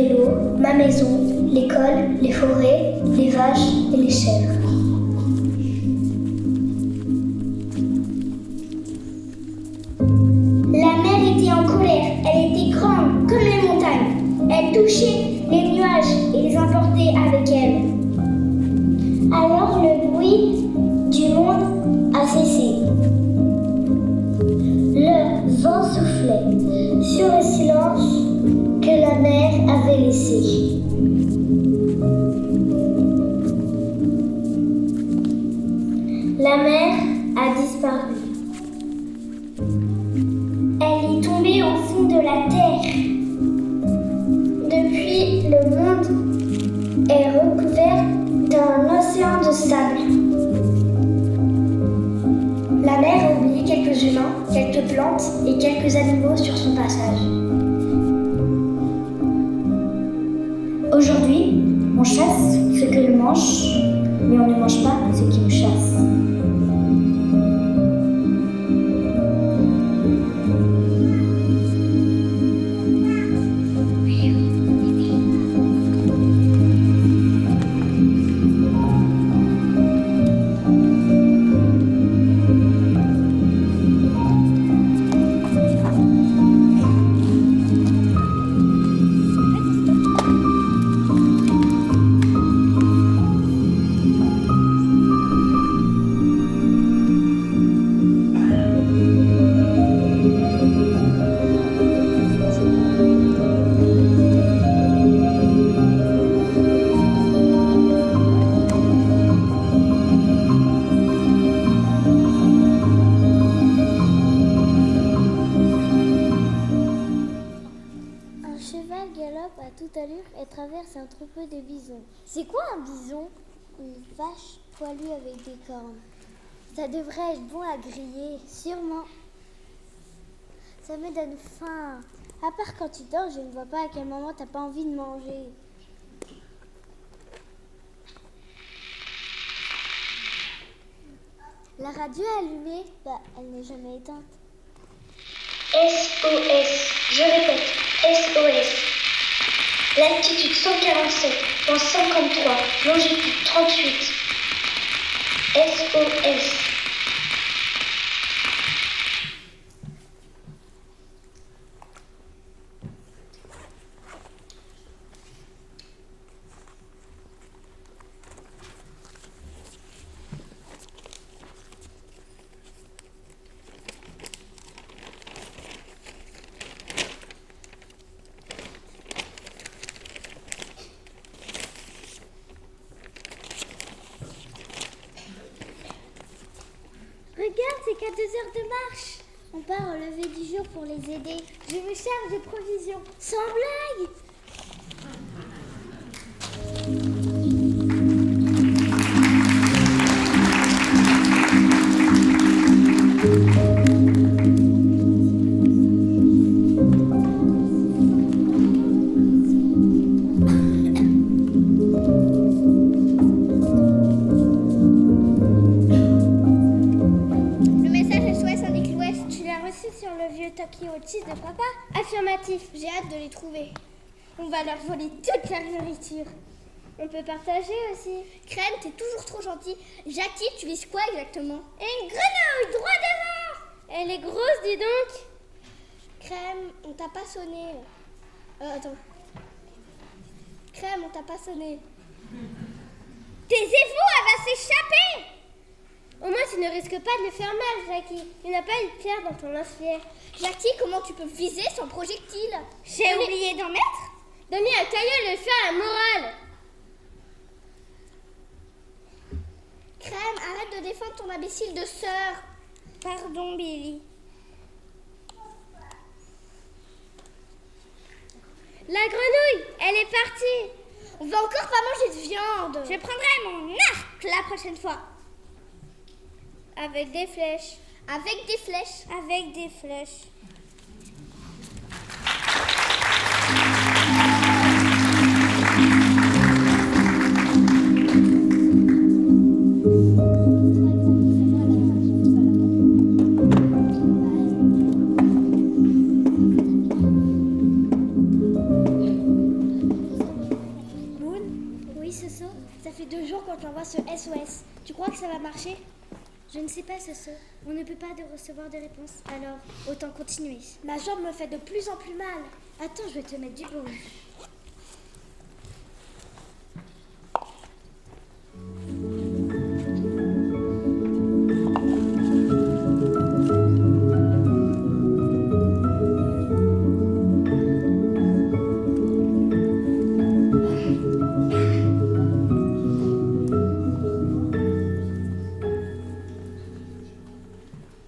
et l'eau, ma maison, l'école, les forêts, les vaches et les chèvres. La mer était en colère, elle était grande comme les montagnes. Elle touchait les nuages et les emportait avec elle. Alors le bruit du monde a cessé. Le vent soufflait sur le silence que la mer avait laissé. La mer a disparu. Elle est tombée au fond de la terre. Depuis, le monde est recouvert d'un océan de sable. La mer a oublié quelques humains, quelques plantes et quelques animaux sur son passage. Aujourd'hui, on chasse ce que l'on mange, mais on ne mange pas ce qui nous chasse. Elle traverse un troupeau de bisons. C'est quoi un bison? Une vache poilue avec des cornes. Ça devrait être bon à griller, sûrement. Ça me donne faim. À part quand tu dors, je ne vois pas à quel moment t'as pas envie de manger. La radio est allumée? Elle n'est jamais éteinte. SOS, je répète, SOS. L'altitude 147, dans 53, longitude 38. SOS. Regarde, c'est qu'à 2 heures de marche. On part au lever du jour pour les aider. Je me charge de provisions. Sans blague. De papa? Affirmatif, j'ai hâte de les trouver. On va leur voler toute leur nourriture. On peut partager aussi. Crème, t'es toujours trop gentille. Jackie, tu vises quoi exactement? Une grenouille, droit devant! Elle est grosse, dis donc. Crème, on t'a pas sonné. Attends. Crème, on t'a pas sonné. Taisez-vous, elle va s'échapper! Au moins, tu ne risques pas de le faire mal, Jackie. Il n'y a pas une pierre dans ton lance-pierre. Jackie, comment tu peux viser sans projectile? J'ai oublié d'en mettre? Donne-lui un caillou et le faire à la morale. Crème, arrête de défendre ton imbécile de sœur. Pardon, Billy. La grenouille, elle est partie. On va encore pas manger de viande. Je prendrai mon arc la prochaine fois. Avec des flèches. Avec des flèches. Avec des flèches. quand j'envoie ce SOS. Tu crois que ça va marcher? Je ne sais pas, Soso. On ne peut pas recevoir de réponse, alors autant continuer. Ma jambe me fait de plus en plus mal. Attends, je vais te mettre du baume.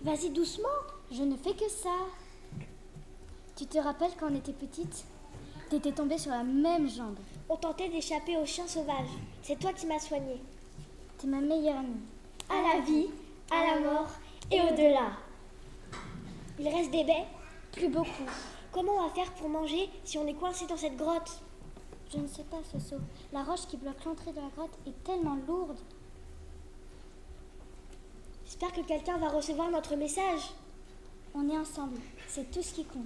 Vas-y doucement. Je ne fais que ça. Tu te rappelles quand on était petite? T'étais tombée sur la même jambe. On tentait d'échapper aux chiens sauvages. C'est toi qui m'as soignée. T'es ma meilleure amie. À la vie, à la mort et au-delà. Il reste des baies? Plus beaucoup. Comment on va faire pour manger si on est coincé dans cette grotte? Je ne sais pas, Soso. La roche qui bloque l'entrée de la grotte est tellement lourde. J'espère que quelqu'un va recevoir notre message. On est ensemble. C'est tout ce qui compte.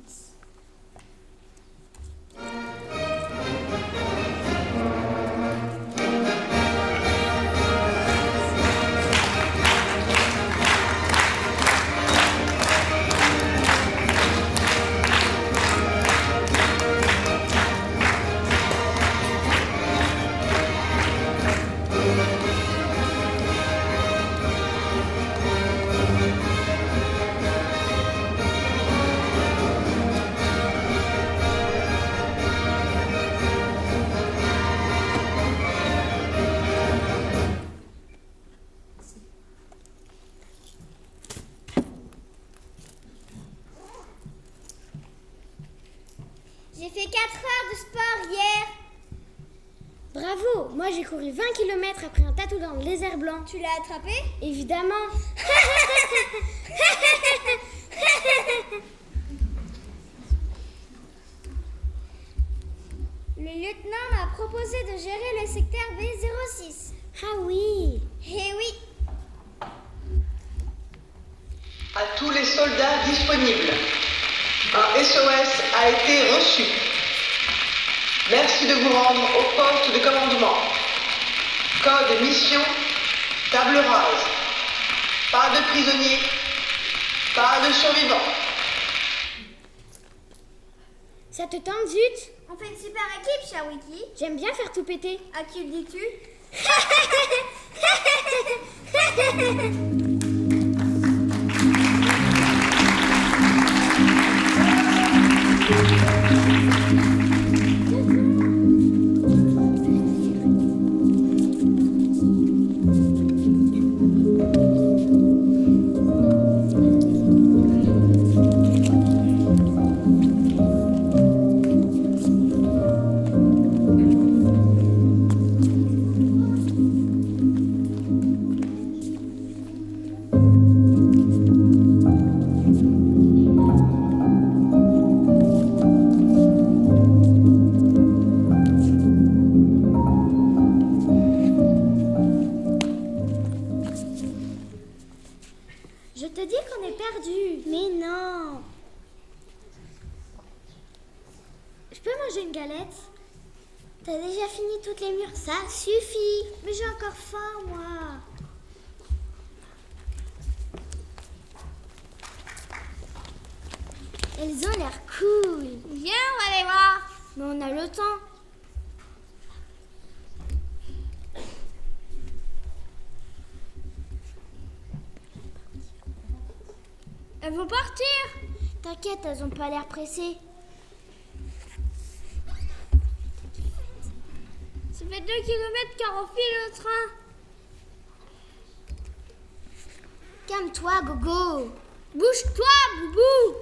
J'ai fait 4 heures de sport hier. Bravo, moi j'ai couru 20 km après un tatou dans le désert blanc. Tu l'as attrapé? Évidemment. Le lieutenant m'a proposé de gérer le secteur B06. Ah oui. Eh oui. À tous les soldats disponibles, un SOS a été reçu. Merci de vous rendre au poste de commandement. Code mission, table rase. Pas de prisonniers, pas de survivants. Ça te tente, Zut? On fait une super équipe, Shawiki. J'aime bien faire tout péter. À qui le dis-tu? Je te dis qu'on est perdu. Mais non. Je peux manger une galette? T'as déjà fini toutes les mûres? Ça suffit. Mais j'ai encore faim, moi. Elles ont l'air cool. Viens, on va aller voir. Mais on a le temps. Elles vont partir. T'inquiète, elles ont pas l'air pressées. Ça fait 2 km car on file le train. Calme-toi, Gogo. Bouge-toi, Boubou.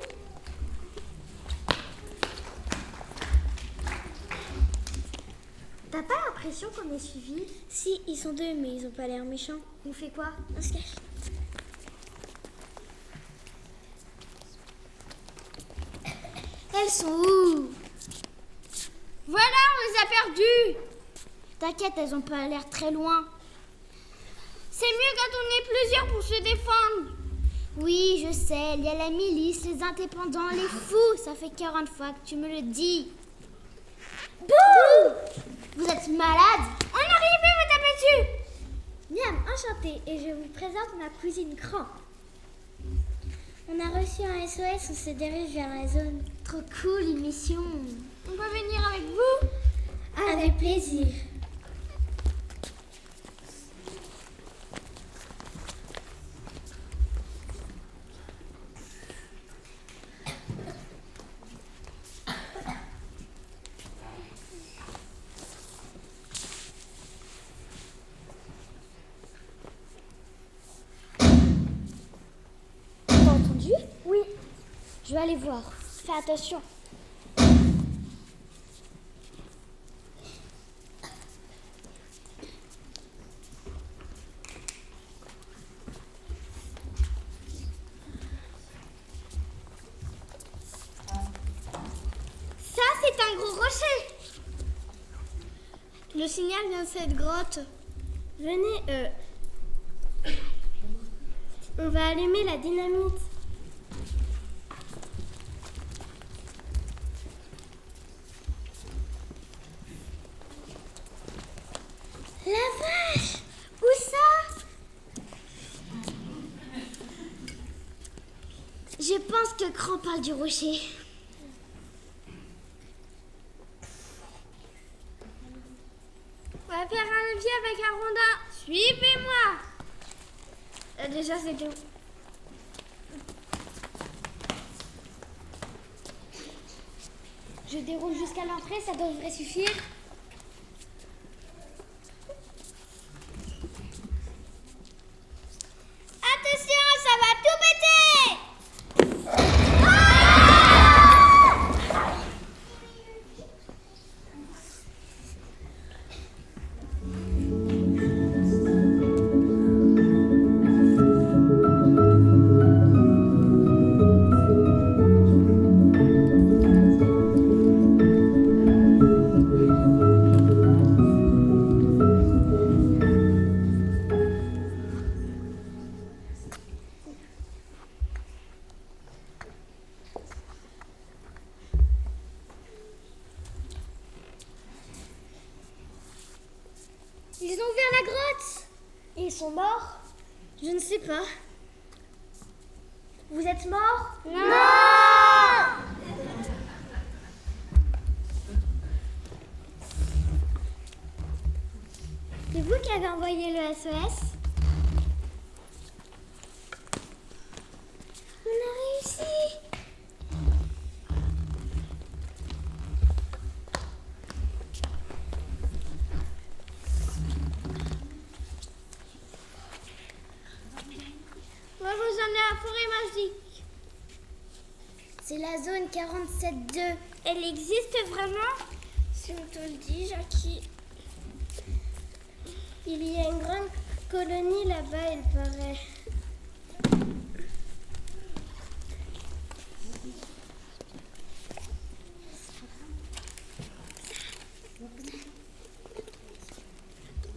T'as pas l'impression qu'on est suivis? Si, ils sont 2, mais ils ont pas l'air méchants. On fait quoi? On se cache. Elles sont où? Voilà, on les a perdues. T'inquiète, elles ont pas l'air très loin. C'est mieux quand on est plusieurs pour se défendre. Oui, je sais, il y a la milice, les indépendants, les fous. Ça fait 40 fois que tu me le dis. Bouh! Vous êtes malade? On est arrivé, vous tapez dessus. enchantée et je vous présente ma cousine Cran. On a reçu un SOS, on se dirige vers la zone. Trop cool, une mission. On peut venir avec vous? Avec plaisir. T'as entendu? Oui. Je vais aller voir. Fais attention. Ça, c'est un gros rocher. Le signal vient de cette grotte. Venez, on va allumer la dynamite. La vache! Où ça? Je pense que Cran parle du rocher. On va faire un levier avec un rondin. Suivez-moi. Déjà, c'est tout. Je déroule jusqu'à l'entrée, ça devrait suffire. Attention, ça va tout péter. Ils ont ouvert la grotte. Ils sont morts? Je ne sais pas. Vous êtes morts? Non! C'est vous qui avez envoyé le SOS? On a réussi. On va vous emmener à la forêt magique. C'est la zone 47-2. Elle existe vraiment? Si on te le dit, Jackie. Il y a une grande colonie là-bas, il paraît.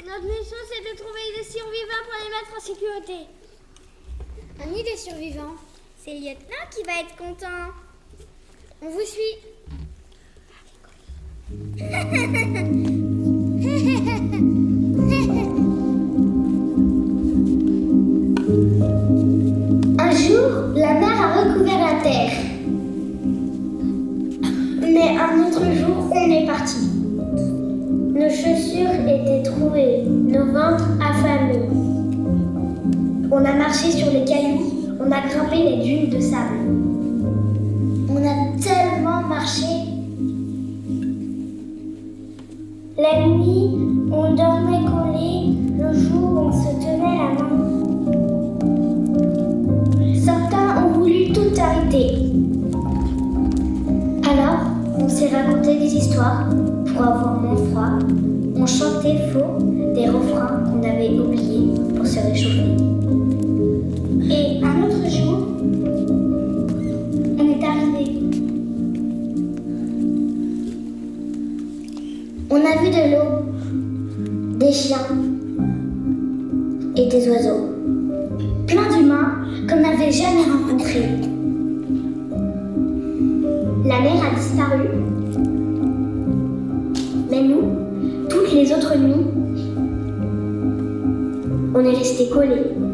Notre mission, c'est de trouver des survivants pour les mettre en sécurité. Un nid des survivants. C'est le lieutenant qui va être content. On vous suit. Un jour, la mer a recouvert la terre. Mais un autre jour, on est parti. Nos chaussures étaient trouées, nos ventres affamés. On a marché sur les cailloux, on a grimpé les dunes de sable. On a tellement marché. La nuit, on dormait collés, le jour, on se tenait la main. Certains ont voulu tout arrêter. Alors, on s'est raconté des histoires pour avoir moins froid. On chantait faux des refrains qu'on avait oubliés pour se réchauffer. Et un autre jour, on est arrivé. On a vu de l'eau, des chiens et des oiseaux. Plein d'humains qu'on n'avait jamais rencontrés. La mer a disparu. Mais nous, toutes les autres nuits, On est restés collés.